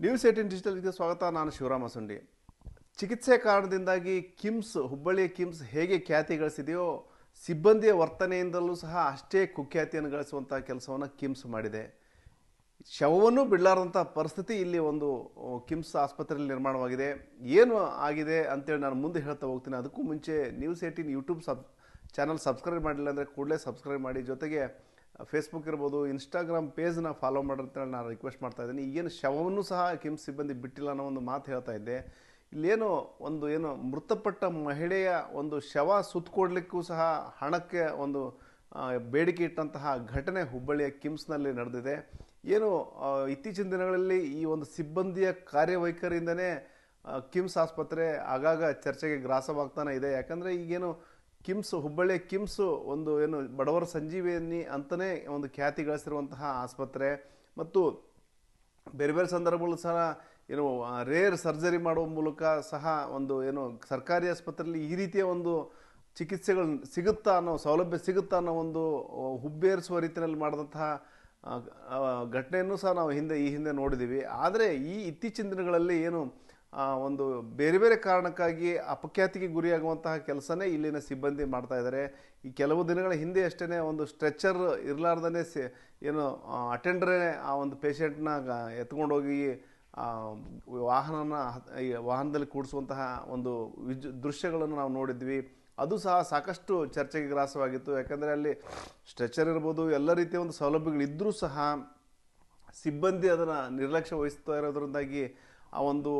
News 18 ಡಿಜಿಟಲ್ಗೆ ಸ್ವಾಗತ. ನಾನು ಶಿವರಾಮ ಸುಂಡಿ. ಚಿಕಿತ್ಸೆ ಕಾರಣದಿಂದಾಗಿ ಹುಬ್ಬಳ್ಳಿಯ ಕಿಮ್ಸ್ ಹೇಗೆ ಖ್ಯಾತಿ ಗಳಿಸಿದೆಯೋ ಸಿಬ್ಬಂದಿಯ ವರ್ತನೆಯಿಂದಲೂ ಸಹ ಅಷ್ಟೇ ಕುಖ್ಯಾತಿಯನ್ನು ಗಳಿಸುವಂಥ ಕೆಲಸವನ್ನು ಕಿಮ್ಸ್ ಮಾಡಿದೆ. ಶವವನ್ನು ಬಿಡಲಾರದಂಥ ಪರಿಸ್ಥಿತಿ ಇಲ್ಲಿ ಒಂದು ಕಿಮ್ಸ್ ಆಸ್ಪತ್ರೆಯಲ್ಲಿ ನಿರ್ಮಾಣವಾಗಿದೆ. ಏನು ಆಗಿದೆ ಅಂತೇಳಿ ನಾನು ಮುಂದೆ ಹೇಳ್ತಾ ಹೋಗ್ತೀನಿ. ಅದಕ್ಕೂ ಮುಂಚೆ ನ್ಯೂಸ್ 18 ಯೂಟ್ಯೂಬ್ ಚಾನಲ್ ಸಬ್ಸ್ಕ್ರೈಬ್ ಮಾಡಿಲ್ಲ ಅಂದರೆ ಕೂಡಲೇ ಸಬ್ಸ್ಕ್ರೈಬ್ ಮಾಡಿ. ಜೊತೆಗೆ ಫೇಸ್ಬುಕ್ ಇರ್ಬೋದು, ಇನ್ಸ್ಟಾಗ್ರಾಮ್ ಪೇಜ್ನ ಫಾಲೋ ಮಾಡಿರ್ತೇಳಿ ನಾನು ರಿಕ್ವೆಸ್ಟ್ ಮಾಡ್ತಾ ಇದ್ದೀನಿ. ಈಗೇನು ಶವವನ್ನು ಸಹ ಕಿಮ್ಸ್ ಸಿಬ್ಬಂದಿ ಬಿಟ್ಟಿಲ್ಲ ಅನ್ನೋ ಒಂದು ಮಾತು ಹೇಳ್ತಾ ಇದ್ದೆ. ಇಲ್ಲೇನು ಮೃತಪಟ್ಟ ಮಹಿಳೆಯ ಒಂದು ಶವ ಸುತ್ತಕೊಡ್ಲಿಕ್ಕೂ ಸಹ ಹಣಕ್ಕೆ ಒಂದು ಬೇಡಿಕೆ ಇಟ್ಟಂತಹ ಘಟನೆ ಹುಬ್ಬಳ್ಳಿಯ ಕಿಮ್ಸ್ನಲ್ಲಿ ನಡೆದಿದೆ. ಇತ್ತೀಚಿನ ದಿನಗಳಲ್ಲಿ ಈ ಒಂದು ಸಿಬ್ಬಂದಿಯ ಕಾರ್ಯವೈಖರಿಯಿಂದನೇ ಕಿಮ್ಸ್ ಆಸ್ಪತ್ರೆ ಆಗಾಗ ಚರ್ಚೆಗೆ ಗ್ರಾಸವಾಗ್ತಾನೆ ಇದೆ. ಯಾಕಂದರೆ ಈಗೇನು ಹುಬ್ಬಳ್ಳಿಯ ಕಿಮ್ಸ್ ಬಡವರ ಸಂಜೀವಿನಿ ಅಂತಲೇ ಒಂದು ಖ್ಯಾತಿ ಗಳಿಸಿರುವಂತಹ ಆಸ್ಪತ್ರೆ ಮತ್ತು ಬೇರೆ ಬೇರೆ ಸಂದರ್ಭಗಳು ಸಹ ರೇರ್ ಸರ್ಜರಿ ಮಾಡುವ ಮೂಲಕ ಸಹ ಸರ್ಕಾರಿ ಆಸ್ಪತ್ರೆಯಲ್ಲಿ ಈ ರೀತಿಯ ಒಂದು ಚಿಕಿತ್ಸೆಗಳು ಸಿಗುತ್ತಾ ಅನ್ನೋ ಸೌಲಭ್ಯ ಸಿಗುತ್ತಾ ಅನ್ನೋ ಒಂದು ಹುಬ್ಬೇರಿಸುವ ರೀತಿಯಲ್ಲಿ ಮಾಡಿದಂತಹ ಘಟನೆಯನ್ನು ಸಹ ನಾವು ಈ ಹಿಂದೆ ನೋಡಿದ್ದೀವಿ. ಆದರೆ ಇತ್ತೀಚಿನ ದಿನಗಳಲ್ಲಿ ಬೇರೆ ಬೇರೆ ಕಾರಣಕ್ಕಾಗಿ ಅಪಖ್ಯಾತಿಗೆ ಗುರಿಯಾಗುವಂತಹ ಕೆಲಸನೇ ಇಲ್ಲಿನ ಸಿಬ್ಬಂದಿ ಮಾಡ್ತಾ ಇದ್ದಾರೆ. ಈ ಕೆಲವು ದಿನಗಳ ಹಿಂದೆ ಅಷ್ಟೇ ಒಂದು ಸ್ಟ್ರೆಚರ್ ಇರಲಾರ್ದೇ ಅಟೆಂಡರೇ ಆ ಒಂದು ಪೇಷಂಟ್ನ ಎತ್ಕೊಂಡೋಗಿ ವಾಹನದಲ್ಲಿ ಕೂಡಿಸುವಂತಹ ಒಂದು ದೃಶ್ಯಗಳನ್ನು ನಾವು ನೋಡಿದ್ವಿ. ಅದು ಸಹ ಸಾಕಷ್ಟು ಚರ್ಚೆಗೆ ಗ್ರಾಸವಾಗಿತ್ತು. ಯಾಕಂದರೆ ಅಲ್ಲಿ ಸ್ಟ್ರೆಚರ್ ಇರ್ಬೋದು, ಎಲ್ಲ ರೀತಿಯ ಒಂದು ಸೌಲಭ್ಯಗಳಿದ್ದರೂ ಸಹ ಸಿಬ್ಬಂದಿ ಅದನ್ನು ನಿರ್ಲಕ್ಷ್ಯ ವಹಿಸ್ತಾ ಇರೋದ್ರಿಂದಾಗಿ ಆ ಒಂದು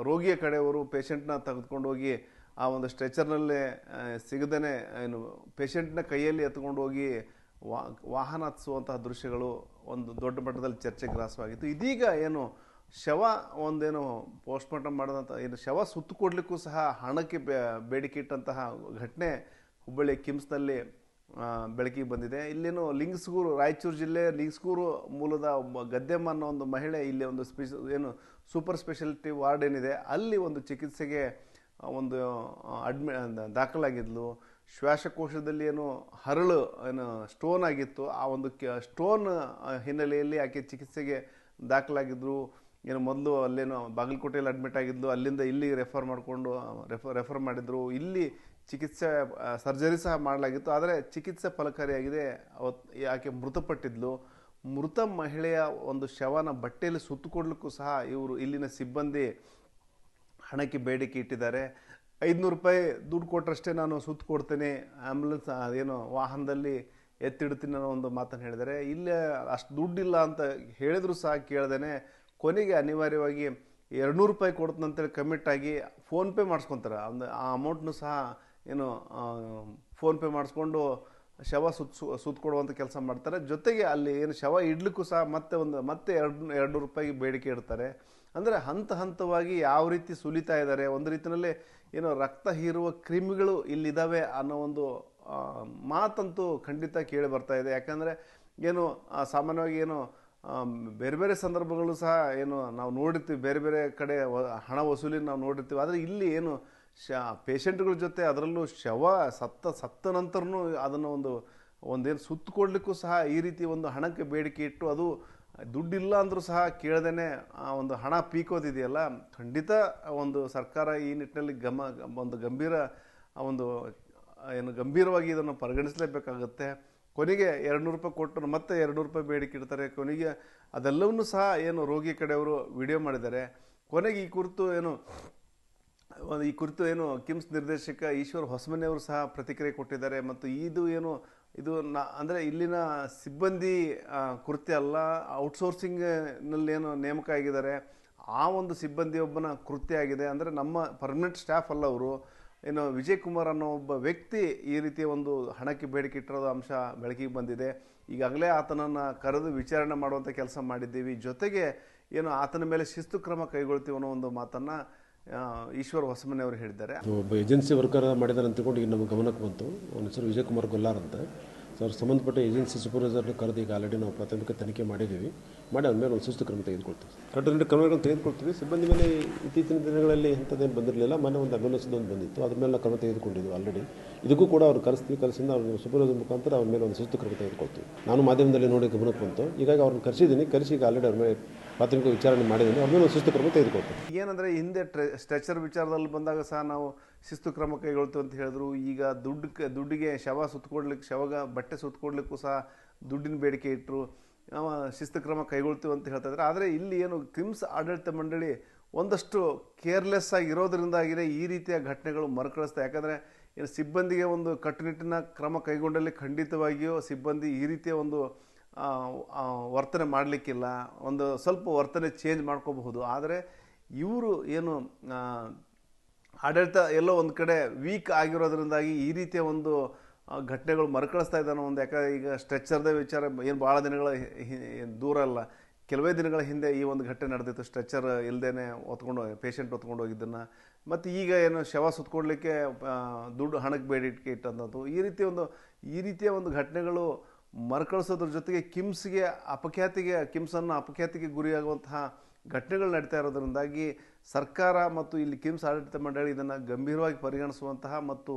ರೋಗಿಯ ಕಡೆಯವರು ಪೇಷಂಟ್ನ ತೆಗೆದುಕೊಂಡು ಹೋಗಿ ಆ ಒಂದು ಸ್ಟ್ರೆಚರ್ನಲ್ಲೇ ಸಿಗದೇ ಪೇಷಂಟ್ನ ಕೈಯಲ್ಲಿ ಎತ್ಕೊಂಡು ಹೋಗಿ ವಾಹನ ಹತ್ತಿಸುವಂತಹ ದೃಶ್ಯಗಳು ಒಂದು ದೊಡ್ಡ ಮಟ್ಟದಲ್ಲಿ ಚರ್ಚೆಗೆ ಗ್ರಾಸವಾಗಿತ್ತು. ಇದೀಗ ಶವ ಪೋಸ್ಟ್ಮಾರ್ಟಮ್ ಮಾಡಿದಂಥ ಶವ ಸುತ್ತಕೊಡ್ಲಿಕ್ಕೂ ಸಹ ಹಣಕ್ಕೆ ಬೇಡಿಕೆ ಇಟ್ಟಂತಹ ಘಟನೆ ಹುಬ್ಬಳ್ಳಿ ಕಿಮ್ಸ್ನಲ್ಲಿ ಬೆಳಕಿಗೆ ಬಂದಿದೆ. ಲಿಂಗಸ್ಗೂರು, ರಾಯಚೂರು ಜಿಲ್ಲೆ ಲಿಂಗಸ್ಗೂರು ಮೂಲದ ಗದ್ದೆಮ್ಮ ಅನ್ನೋ ಒಂದು ಮಹಿಳೆ ಇಲ್ಲಿ ಒಂದು ಸೂಪರ್ ಸ್ಪೆಷಾಲಿಟಿ ವಾರ್ಡ್ ಏನಿದೆ ಅಲ್ಲಿ ಒಂದು ಚಿಕಿತ್ಸೆಗೆ ದಾಖಲಾಗಿದ್ಲು. ಶ್ವಾಸಕೋಶದಲ್ಲಿ ಹರಳು ಸ್ಟೋನ್ ಆಗಿತ್ತು. ಆ ಒಂದು ಸ್ಟೋನ್ ಹಿನ್ನೆಲೆಯಲ್ಲಿ ಆಕೆ ಚಿಕಿತ್ಸೆಗೆ ದಾಖಲಾಗಿದ್ದರು. ಮೊದಲು ಬಾಗಲಕೋಟೆಯಲ್ಲಿ ಅಡ್ಮಿಟ್ ಆಗಿದ್ಲು. ಅಲ್ಲಿಂದ ಇಲ್ಲಿ ರೆಫರ್ ಮಾಡಿದ್ರು. ಇಲ್ಲಿ ಚಿಕಿತ್ಸೆ ಸರ್ಜರಿ ಸಹ ಮಾಡಲಾಗಿತ್ತು. ಆದರೆ ಚಿಕಿತ್ಸೆ ಫಲಕಾರಿಯಾಗಿದೆ. ಆಕೆ ಮೃತಪಟ್ಟಿದ್ಲು. ಮೃತ ಮಹಿಳೆಯ ಒಂದು ಶವನ ಬಟ್ಟೆಯಲ್ಲಿ ಸುತ್ತಕೊಡ್ಲಿಕ್ಕೂ ಸಹ ಇಲ್ಲಿನ ಸಿಬ್ಬಂದಿ ಹಣಕ್ಕೆ ಬೇಡಿಕೆ ಇಟ್ಟಿದ್ದಾರೆ. 500 ರೂಪಾಯಿ ದುಡ್ಡು ಕೊಟ್ಟರಷ್ಟೇ ನಾನು ಸುತ್ತ ಕೊಡ್ತೇನೆ, ಆ್ಯಂಬುಲೆನ್ಸ್ ವಾಹನದಲ್ಲಿ ಎತ್ತಿಡ್ತೀನಿ ಅನ್ನೋ ಒಂದು ಮಾತನ್ನು ಹೇಳಿದ್ದಾರೆ. ಇಲ್ಲೇ ಅಷ್ಟು ದುಡ್ಡಿಲ್ಲ ಅಂತ ಹೇಳಿದ್ರು ಸಹ ಕೇಳ್ದೇನೆ ಕೊನೆಗೆ ಅನಿವಾರ್ಯವಾಗಿ 200 ರೂಪಾಯಿ ಕೊಡ್ತಂತೇಳಿ ಕಮಿಟ್ ಆಗಿ ಫೋನ್ಪೇ ಮಾಡಿಸ್ಕೊತಾರೆ. ಆ ಅಮೌಂಟ್ನು ಸಹ ಫೋನ್ಪೇ ಮಾಡಿಸ್ಕೊಂಡು ಶವ ಸುತ್ತಕೊಡುವಂಥ ಕೆಲಸ ಮಾಡ್ತಾರೆ. ಜೊತೆಗೆ ಅಲ್ಲಿ ಶವ ಇಡ್ಲಿಕ್ಕೂ ಸಹ ಮತ್ತೆ 200 ರೂಪಾಯಿಗೆ ಬೇಡಿಕೆ ಇಡ್ತಾರೆ. ಅಂದರೆ ಹಂತವಾಗಿ ಯಾವ ರೀತಿ ಸುಲಿತಾ ಇದ್ದಾರೆ, ಒಂದು ರೀತಿಯಲ್ಲಿ ರಕ್ತ ಹೀರುವ ಕ್ರಿಮಿಗಳು ಇಲ್ಲಿದ್ದಾವೆ ಅನ್ನೋ ಒಂದು ಮಾತಂತೂ ಖಂಡಿತ ಕೇಳಿ ಬರ್ತಾ ಇದೆ. ಯಾಕಂದರೆ ಸಾಮಾನ್ಯವಾಗಿ ಬೇರೆ ಬೇರೆ ಸಂದರ್ಭಗಳು ಸಹ ನಾವು ನೋಡಿರ್ತೀವಿ, ಬೇರೆ ಬೇರೆ ಕಡೆ ಹಣ ವಸೂಲಿ ನಾವು ನೋಡಿರ್ತೀವಿ. ಆದರೆ ಇಲ್ಲಿ ಪೇಷಂಟ್ಗಳ ಜೊತೆ ಅದರಲ್ಲೂ ಶವ ಸತ್ತ ನಂತರನೂ ಅದನ್ನು ಒಂದೇನು ಸುತ್ತಕೊಡ್ಲಿಕ್ಕೂ ಸಹ ಈ ರೀತಿ ಒಂದು ಹಣಕ್ಕೆ ಬೇಡಿಕೆ ಇಟ್ಟು ಅದು ದುಡ್ಡಿಲ್ಲ ಅಂದರೂ ಸಹ ಕೇಳ್ದೇ ಆ ಒಂದು ಹಣ ಪೀಕೋದಿದೆಯಲ್ಲ, ಖಂಡಿತ ಒಂದು ಸರ್ಕಾರ ಈ ನಿಟ್ಟಿನಲ್ಲಿ ಗಂಭೀರವಾಗಿ ಇದನ್ನು ಪರಿಗಣಿಸಲೇಬೇಕಾಗುತ್ತೆ. ಕೊನೆಗೆ 200 ರೂಪಾಯಿ ಕೊಟ್ಟು ಮತ್ತೆ 200 ರೂಪಾಯಿ ಬೇಡಿಕೆ ಇಡ್ತಾರೆ. ಕೊನೆಗೆ ಅದೆಲ್ಲವನ್ನೂ ಸಹ ರೋಗಿ ಕಡೆಯವರು ವಿಡಿಯೋ ಮಾಡಿದ್ದಾರೆ. ಕೊನೆಗೆ ಈ ಕುರಿತು ಕಿಮ್ಸ್ ನಿರ್ದೇಶಕ ಈಶ್ವರ್ ಹೊಸಮನೆಯವರು ಸಹ ಪ್ರತಿಕ್ರಿಯೆ ಕೊಟ್ಟಿದ್ದಾರೆ. ಮತ್ತು ಇದು ಅಂದರೆ ಇಲ್ಲಿನ ಸಿಬ್ಬಂದಿ ಕೃತ್ಯ ಅಲ್ಲ, ಔಟ್ಸೋರ್ಸಿಂಗ್ನಲ್ಲಿ ನೇಮಕ ಆಗಿದ್ದಾರೆ ಆ ಒಂದು ಸಿಬ್ಬಂದಿಯೊಬ್ಬನ ಕೃತ್ಯ ಆಗಿದೆ. ಅಂದರೆ ನಮ್ಮ ಪರ್ಮನೆಂಟ್ ಸ್ಟಾಫ್ ಅಲ್ಲ ಅವರು. ವಿಜಯ್ ಕುಮಾರ್ ಅನ್ನೋ ಒಬ್ಬ ವ್ಯಕ್ತಿ ಈ ರೀತಿಯ ಒಂದು ಹಣಕ್ಕೆ ಬೇಡಿಕೆ ಇಟ್ಟಿರೋದು ಅಂಶ ಬೆಳಕಿಗೆ ಬಂದಿದೆ. ಈಗಾಗಲೇ ಆತನನ್ನು ಕರೆದು ವಿಚಾರಣೆ ಮಾಡುವಂಥ ಕೆಲಸ ಮಾಡಿದ್ದೀವಿ. ಜೊತೆಗೆ ಆತನ ಮೇಲೆ ಶಿಸ್ತು ಕ್ರಮ ಕೈಗೊಳ್ತೀವಿ ಅನ್ನೋ ಒಂದು ಮಾತನ್ನು ಈಶ್ವರ್ ಹೊಸಮನೆ ಅವರು ಹೇಳಿದ್ದಾರೆ. ಒಬ್ಬ ಏಜೆನ್ಸಿ ವರ್ಕರ್ ಮಾಡಿದ್ದಾರೆ ಅಂತ ತಿಳ್ಕೊಂಡು ಈಗ ನಮ್ಮ ಗಮನಕ್ಕೆ ಬಂತು. ಅವನ ಹೆಸರು ವಿಜಯ್ ಕುಮಾರ್ ಗೊಲ್ಲಾರ್ ಅಂತ. ಸರ್, ಸಂಬಂಧಪಟ್ಟ ಏಜೆನ್ಸಿ ಸೂಪರ್ವೈಸರ್ನ ಕರೆದು ಈಗ ಆಲ್ರೆಡಿ ನಾವು ಪ್ರಾಥಮಿಕ ತನಿಖೆ ಮಾಡಿದ್ದೀವಿ. ಮಾಡಿ ಅದ್ಮೇಲೆ ಒಂದು ಶಿಸ್ತು ಕ್ರಮ ತೆಗೆದುಕೊಳ್ತೀವಿ. ಕಟ್ಟುನಿಟ್ಟಿನ ಕ್ರಮಗಳನ್ನು ತೆಗೆದುಕೊಳ್ತೀವಿ. ಸಿಬ್ಬಂದಿ ಮೇಲೆ ಇತ್ತೀಚಿನ ದಿನಗಳಲ್ಲಿ ಇಂಥದ್ದೇನು ಬಂದಿರಲಿಲ್ಲ. ಮೊನ್ನೆ ಒಂದು ಆಂಬ್ಯುಲೆನ್ಸ್ ಬಂದಿತ್ತು, ಅದ್ರ ಮೇಲೆ ಕ್ರಮ ತೆಗೆದುಕೊಂಡಿದ್ವಿ ಆಲ್ರೆಡಿ. ಇದಕ್ಕೂ ಕೂಡ ಅವ್ರು ಕರೆಸಿಂದ ಅವ್ರ ಸೂಪರ್ವೈಸರ್ ಮುಖಾಂತರ ಅವ್ರ ಮೇಲೆ ಒಂದು ಶಿಸ್ತು ಕ್ರಮ ತೆಗೆದುಕೊಳ್ತೀವಿ. ನಾನು ಮಾಧ್ಯಮದಲ್ಲಿ ನೋಡಿ ಗಮನಕ್ಕೆ ಬಂತು. ಹೀಗಾಗಿ ಅವ್ರನ್ನ ಕರೆಸಿದ್ದೀನಿ. ಈಗ ಆಲ್ರೆಡಿ ಅವ್ರ ಮೇಲೆ ಪ್ರಾಥಮಿಕ ವಿಚಾರಣೆ ಮಾಡಿದ್ದೀನಿ. ಅವ್ರ ಮೇಲೆ ಒಂದು ಶಿಸ್ತು ಕ್ರಮ ತೆಗೆದುಕೊಳ್ತೀವಿ. ಏನಂದರೆ ಹಿಂದೆ ಸ್ಟ್ರೆಚರ್ ವಿಚಾರದಲ್ಲಿ ಬಂದಾಗ ಸಹ ನಾವು ಶಿಸ್ತು ಕ್ರಮ ಕೈಗೊಳ್ತೀವಿ ಅಂತ ಹೇಳಿದ್ರು. ಈಗ ದುಡ್ಡಿಗೆ ಶವಗ ಬಟ್ಟೆ ಸುತ್ತಕೊಡ್ಲಿಕ್ಕೂ ಸಹ ದುಡ್ಡಿನ ಬೇಡಿಕೆ ಇಟ್ಟರು, ನಾವು ಶಿಸ್ತು ಕ್ರಮ ಕೈಗೊಳ್ತೀವಿ ಅಂತ ಹೇಳ್ತಾ ಇದ್ದಾರೆ. ಆದರೆ ಇಲ್ಲಿ ಏನು ಕಿಮ್ಸ್ ಆಡಳಿತ ಮಂಡಳಿ ಒಂದಷ್ಟು ಕೇರ್ಲೆಸ್ ಆಗಿರೋದ್ರಿಂದಾಗಿದೆ ಈ ರೀತಿಯ ಘಟನೆಗಳು ಮರುಕಳಿಸ್ತಾ. ಯಾಕಂದರೆ ಏನು ಸಿಬ್ಬಂದಿಗೆ ಒಂದು ಕಟ್ಟುನಿಟ್ಟಿನ ಕ್ರಮ ಕೈಗೊಂಡಲ್ಲಿ ಖಂಡಿತವಾಗಿಯೂ ಸಿಬ್ಬಂದಿ ಈ ರೀತಿಯ ಒಂದು ವರ್ತನೆ ಮಾಡಲಿಕ್ಕಿಲ್ಲ, ಒಂದು ಸ್ವಲ್ಪ ವರ್ತನೆ ಚೇಂಜ್ ಮಾಡ್ಕೋಬಹುದು. ಆದರೆ ಇವರು ಏನು ಆಡಳಿತ ಎಲ್ಲೋ ಒಂದು ಕಡೆ ವೀಕ್ ಆಗಿರೋದ್ರಿಂದಾಗಿ ಈ ರೀತಿಯ ಒಂದು ಘಟನೆಗಳು ಮರುಕಳಿಸ್ತಾ ಇದ್ದಾನೋ ಒಂದು. ಯಾಕಂದರೆ ಈಗ ಸ್ಟ್ರೆಚರ್ದೇ ವಿಚಾರ ಏನು ಭಾಳ ದಿನಗಳ ದೂರ ಅಲ್ಲ, ಕೆಲವೇ ದಿನಗಳ ಹಿಂದೆ ಈ ಒಂದು ಘಟನೆ ನಡೆದಿತ್ತು. ಸ್ಟ್ರೆಚರ್ ಇಲ್ಲದೇ ಪೇಷಂಟ್ ಹೊತ್ಕೊಂಡು ಹೋಗಿದ್ದನ್ನು, ಮತ್ತು ಈಗ ಏನು ಶವ ಸುತ್ತಕೊಡ್ಲಿಕ್ಕೆ ದುಡ್ಡು ಹಣಕ್ಕೆ ಬೇಡಿಕೆ ಇಟ್ಟಂಥದ್ದು, ಈ ರೀತಿಯ ಒಂದು ಘಟನೆಗಳು ಮರುಕಳಿಸೋದ್ರ ಜೊತೆಗೆ ಕಿಮ್ಸನ್ನು ಅಪಖ್ಯಾತಿಗೆ ಗುರಿಯಾಗುವಂತಹ ಘಟನೆಗಳು ನಡೀತಾ ಇರೋದ್ರಿಂದಾಗಿ ಸರ್ಕಾರ ಮತ್ತು ಇಲ್ಲಿ ಕಿಮ್ಸ್ ಆಡಳಿತ ಮಂಡಳಿ ಇದನ್ನು ಗಂಭೀರವಾಗಿ ಪರಿಗಣಿಸುವಂತಹ ಮತ್ತು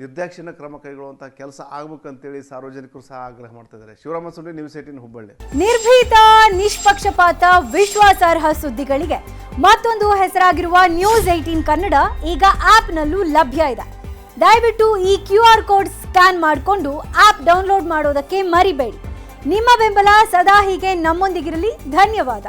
ನಿರ್ದಾಕ್ಷಿಣ್ಯ ಕ್ರಮ ಕೈಗೊಳ್ಳುವಂತಹ ಕೆಲಸ ಆಗ್ಬೇಕಂತೇಳಿ ಸಾರ್ವಜನಿಕರು ಸಹ ಆಗ್ರಹ ಮಾಡ್ತಾ ಇದ್ದಾರೆ. ಶಿವರಾಮ ಸುಂಡಿ, ನ್ಯೂಸ್ 18 ಹುಬ್ಬಳ್ಳಿ. ನಿರ್ಭೀತ, ನಿಷ್ಪಕ್ಷಪಾತ, ವಿಶ್ವಾಸಾರ್ಹ ಸುದ್ದಿಗಳಿಗೆ ಮತ್ತೊಂದು ಹೆಸರಾಗಿರುವ ನ್ಯೂಸ್ 18 ಕನ್ನಡ ಈಗ ಆಪ್ನಲ್ಲೂ ಲಭ್ಯ ಇದೆ. ದಯವಿಟ್ಟು ಈ QR ಕೋಡ್ ಸ್ಕ್ಯಾನ್ ಮಾಡಿಕೊಂಡು ಆಪ್ ಡೌನ್ಲೋಡ್ ಮಾಡೋದಕ್ಕೆ ಮರಿಬೇಡಿ. ನಿಮ್ಮ ಬೆಂಬಲ ಸದಾ ಹೀಗೆ ನಮ್ಮೊಂದಿಗಿರಲಿ. ಧನ್ಯವಾದ.